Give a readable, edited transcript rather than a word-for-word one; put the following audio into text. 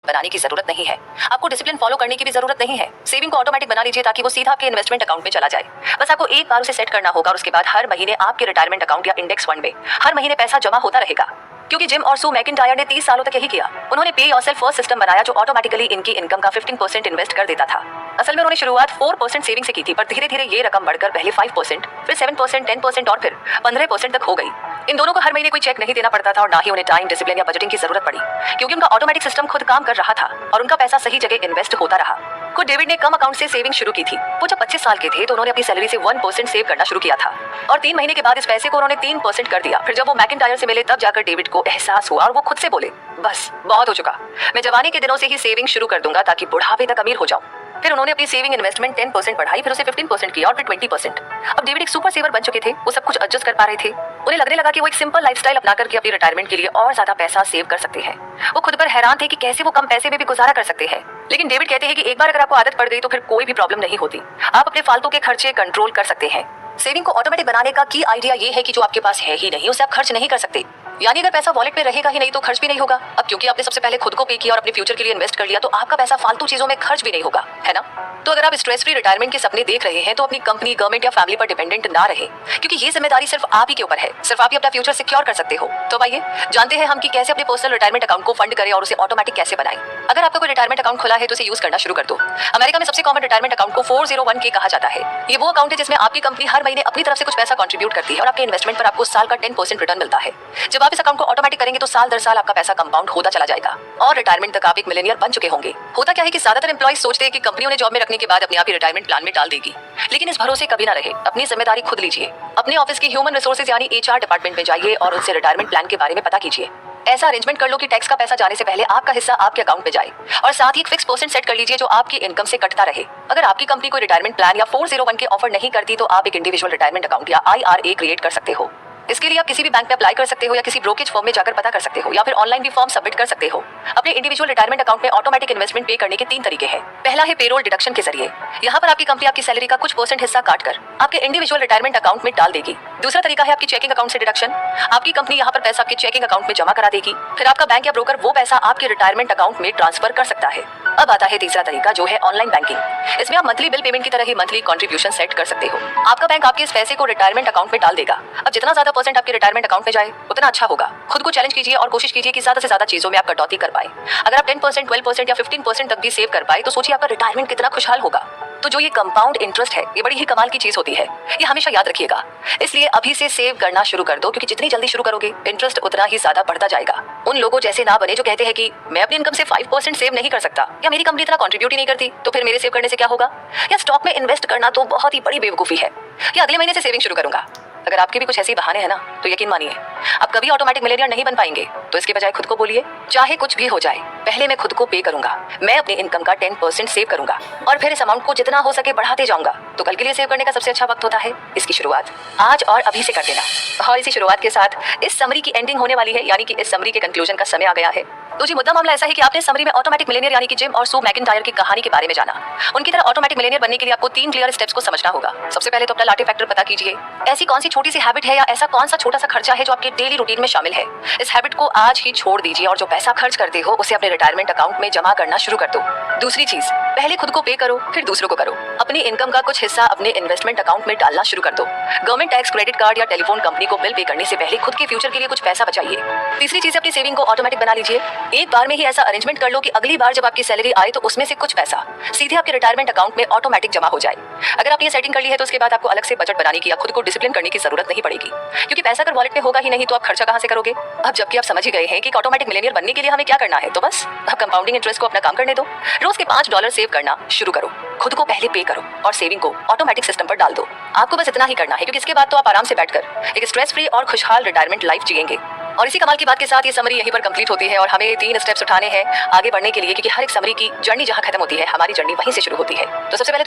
बनाने की जरूरत नहीं है। आपको डिसिप्लिन फॉलो करने की भी जरूरत नहीं है। सेविंग को ऑटोमेटिक बना लीजिए ताकि वो सीधा आपके इन्वेस्टमेंट अकाउंट में चला जाए। बस आपको एक बार उसे सेट करना होगा और उसके बाद हर महीने आपके रिटायरमेंट अकाउंट या इंडेक्स फंड में हर महीने पैसा जमा होता रहेगा। क्योंकि जिम और सू मैकिंटायर ने 30 सालों तक यही किया। उन्होंने पे योरसेल्फ फर्स्ट सिस्टम बनाया जो ऑटोमेटिकली इनकी इनकम का 15% इन्वेस्ट कर देता था। असल में उन्होंने शुरुआत 4% सेविंग से की थी, पर धीरे धीरे ये रकम बढ़कर पहले 5%, फिर 7%, 10% और फिर 15% तक हो गई। इन दोनों को हर महीने कोई चेक नहीं देना पड़ता था और ना ही उन्हें टाइम, डिसिप्लिन या बजटिंग की जरूरत पड़ी, क्योंकि उनका ऑटोमेटिक सिस्टम खुद काम कर रहा था और उनका पैसा सही जगह इन्वेस्ट होता रहा। खुद डेविड ने कम अकाउंट से सेविंग शुरू की थी। वो जब 25 साल के थे तो उन्होंने अपनी सैलरी से 1% सेव करना शुरू किया था और 3 महीने के बाद इस पैसे को उन्होंने 3% कर दिया। फिर जब वो मैकिंटायर से मिले तब जाकर डेविड को एहसास हुआ और वो खुद से बोले, बस बहुत हो चुका, मैं जवानी के दिनों से ही सेविंग शुरू कर दूंगा ताकि बुढ़ापे तक अमीर हो जाऊं। फिर उन्होंने अपनी सेविंग इन्वेस्टमेंट 10% बढ़ाई, फिर उसे 15% किया और फिर 20%। अब डेविड एक सुपर सेवर बन चुके थे। वो सब कुछ एडजस्ट कर पा रहे थे। उन्हें लगने लगा कि वो एक सिंपल लाइफस्टाइल अपना करके अपनी रिटायरमेंट के लिए और ज्यादा पैसा सेव कर सकते हैं। वो खुद पर हैरान थे कि कैसे वो कम पैसे में भी गुजारा कर सकते हैं। लेकिन डेविड कहते हैं कि एक बार अगर आपको आदत पड़ गई तो फिर कोई भी प्रॉब्लम नहीं होती। आप अपने फालतू के खर्चे कंट्रोल कर सकते हैं। सेविंग को ऑटोमेटिक बनाने का की आइडिया ये है कि जो आपके पास है ही नहीं उसे आप खर्च नहीं कर सकते। यानी अगर पैसा वॉलेट में रहेगा ही नहीं तो खर्च भी नहीं होगा। अब क्योंकि आपने सबसे पहले खुद को पे किया और अपने फ्यूचर के लिए इन्वेस्ट कर लिया तो आपका पैसा फालतू चीजों में खर्च भी नहीं होगा, है ना? तो अगर आप स्ट्रेस फ्री रिटायरमेंट के सपने देख रहे हैं तो अपनी कंपनी, गवर्नमेंट या फैमिली पर डिपेंडेंट ना रहे, क्योंकि ये जिम्मेदारी सिर्फ आप ही के ऊपर है। सिर्फ आप ही अपना फ्यूचर सिक्योर कर सकते हो। तो आइए जानते हैं हम कि कैसे अपने पर्सनल रिटायरमेंट अकाउंट को फंड करें और उसे ऑटोमेटिक कैसे बनाएं। अगर आपका कोई रिटायरमेंट अकाउंट खुला है तो उसे यूज करना शुरू कर दो। अमेरिका में सबसे कॉमन रिटायरमेंट अकाउंट को 401k कहा जाता है। ये वो अकाउंट है जिसमें आपकी कंपनी हर महीने अपनी तरफ से कुछ पैसा कंट्रीब्यूट करती है और आपके इन्वेस्टमेंट पर आपको साल का 10% रिटर्न मिलता है। जब आप इस अकाउंट को ऑटोमेटिक करेंगे तो साल दर साल आपका पैसा कंपाउंड होता चला जाएगा और रिटायरमेंट तक आप एक मिलेनियर बन चुके होंगे। होता क्या है कि ज्यादातर एम्प्लॉइज सोचते हैं कि कंपनी उन्हें जॉब में रखने के बाद अपने आप ही रिटायरमेंट प्लान में डाल देगी, लेकिन इस भरोसे कभी ना रहे। अपनी जिम्मेदारी खुद लीजिए। अपने ऑफिस की ह्यूमन रिसोर्सेज यानी HR डिपार्टमेंट में जाइए और उनसे रिटायरमेंट प्लान के बारे में पता कीजिए। ऐसा अरेंजमेंट कर लो कि टैक्स का पैसा जाने से पहले आपका हिस्सा आपके अकाउंट में जाए और साथ ही एक फिक्स परसेंट सेट कर लीजिए जो आपकी इनकम से कटता रहे। अगर आपकी कंपनी कोई रिटायरमेंट प्लान या 401k ऑफर नहीं करती तो आप एक इंडिविजुअल रिटायरमेंट अकाउंट या IRA क्रिएट कर सकते हो। इसके लिए आप किसी भी बैंक में अप्लाई कर सकते हो या किसी ब्रोकरेज फर्म में जाकर पता कर सकते हो या फिर ऑनलाइन भी फॉर्म सबमिट कर सकते हो। अपने इंडिविजुअल रिटायरमेंट अकाउंट में ऑटोमेटिक इन्वेस्टमेंट पे करने के 3 तरीके हैं। पहला है पेरोल डिडक्शन के जरिए। यहाँ पर आपकी कंपनी आपकी सैलरी का कुछ परसेंट हिस्सा काटकर आपके इंडिविजुअल रिटायरमेंट अकाउंट में डाल देगी। दूसरा तरीका है आपकी चेकिंग अकाउंट से डिडक्शन। आपकी कंपनी यहाँ पर पैसा आपके चेकिंग अकाउंट में जमा करा देगी, फिर आपका बैंक या ब्रोकर वो पैसा आपके रिटायरमेंट अकाउंट में ट्रांसफर कर सकता है। अब आता है तीसरा तरीका जो है ऑनलाइन बैंकिंग। इसमें आप मंथली बिल पेमेंट की तरह ही मंथली कंट्रीब्यूशन सेट कर सकते हो। आपका बैंक आपके इस पैसे को रिटायरमेंट अकाउंट में डाल देगा। अब जितना ज्यादा परसेंट आपके रिटायरमेंट अकाउंट में जाए उतना अच्छा होगा। खुद को चैलेंज कीजिए और कोशिश कीजिए कि ज्यादा से ज्यादा चीजों में आप कटौती कर पाए। अगर आप 10%, 12% या 15% तक भी सेव कर पाए तो सोचिए आपका रिटायरमेंट कितना खुशहाल होगा। तो जो ये कंपाउंड इंटरेस्ट है ये बड़ी ही कमाल की चीज होती है, ये हमेशा याद रखिएगा। इसलिए अभी से सेव करना शुरू कर दो, क्योंकि जितनी जल्दी शुरू करोगे इंटरेस्ट उतना ही ज्यादा बढ़ता जाएगा। उन लोगों जैसे ना बने जो कहते हैं कि मैं अपनी इनकम से 5% सेव नहीं कर सकता या मेरी कंपनी इतना कंट्रीब्यूट ही नहीं करती तो फिर मेरे सेव करने से क्या होगा, या स्टॉक में इन्वेस्ट करना तो बहुत ही बड़ी बेवकूफी है, या अगले महीने से सेविंग शुरू करूंगा। अगर आपके भी कुछ ऐसे बहाने हैं ना तो यकीन मानिए आप कभी ऑटोमेटिक मिलेनियर नहीं बन पाएंगे। तो इसके बजाय खुद को बोलिए, चाहे कुछ भी हो जाए पहले मैं खुद को पे करूंगा, मैं अपनी इनकम का 10% सेव करूंगा और फिर इस अमाउंट को जितना हो सके बढ़ाते जाऊंगा। तो कल के लिए सेव करने का सबसे अच्छा वक्त होता है इसकी शुरुआत आज और अभी से कर देना। और इसी शुरुआत के साथ इस समरी की एंडिंग होने वाली है, यानी कि इस समरी के कंक्लूजन का समय आ गया है। तो जी मुद्दा मामला ऐसा है कि आपने समरी में ऑटोमेटिक मिलेनियर यानी कि जिम और सू मैकिंटायर की कहानी के बारे में जाना। उनकी तरह ऑटोमेटिक मिलेनियर बनने के लिए आपको 3 क्लियर स्टेप्स को समझना होगा। सबसे पहले तो अपना लाटे फैक्टर पता कीजिए। ऐसी कौन सी छोटी सी हैबिट है या ऐसा कौन सा छोटा सा खर्चा है जो आपके डेली रूटीन में शामिल है। इस हैबिट को आज ही छोड़ दीजिए और जो पैसा खर्च करते हो उसे अपने रिटायरमेंट अकाउंट में जमा करना शुरू कर दो। दूसरी चीज, पहले खुद को पे करो फिर दूसरों को करो। अपनी इनकम का कुछ हिस्सा अपने इन्वेस्टमेंट अकाउंट में डालना शुरू कर दो। गवर्नमेंट टैक्स, क्रेडिट कार्ड या टेलीफोन कंपनी को बिल पे करने से पहले खुद के फ्यूचर के लिए कुछ पैसा बचाइए। तीसरी चीज, अपनी सेविंग को ऑटोमेटिक बना लीजिए। एक बार में ही ऐसा अरेंजमेंट कर लो कि अगली बार जब आपकी सैलरी आए तो उसमें से कुछ पैसा सीधे आपके रिटायरमेंट अकाउंट में ऑटोमेटिक जमा हो जाए। अगर आपने सेटिंग कर ली है तो उसके बाद आपको अलग से बजट बनाने की या खुद को डिसिप्लिन करने की जरूरत नहीं पड़ेगी, क्योंकि पैसा अगर वॉलेट में होगा ही नहीं तो आप खर्चा कहां से करोगे। अब जबकि आप समझ ही गए हैं कि ऑटोमेटिक मिलेनियर बनने के लिए हमें क्या करना है, तो बस अब कंपाउंडिंग इंटरेस्ट को अपना काम करने दो। रोज के $5 सेव करना शुरू करो, खुद को पहले पे करो और सेविंग को ऑटोमेटिक सिस्टम पर डाल दो। आपको बस इतना ही करना है, क्योंकि इसके बाद तो आप आराम से बैठकर एक स्ट्रेस फ्री और खुशहाल रिटायरमेंट लाइफ जिएंगे। और इसी कमाल की बात के साथ ये समरी यहीं पर कंप्लीट होती है और हमें 3 स्टेप्स उठाने हैं आगे बढ़ने के लिए, क्योंकि हर एक समरी की जर्नी जहां खत्म होती है हमारी जर्नी वहीं से शुरू होती है। तो सबसे पहले तो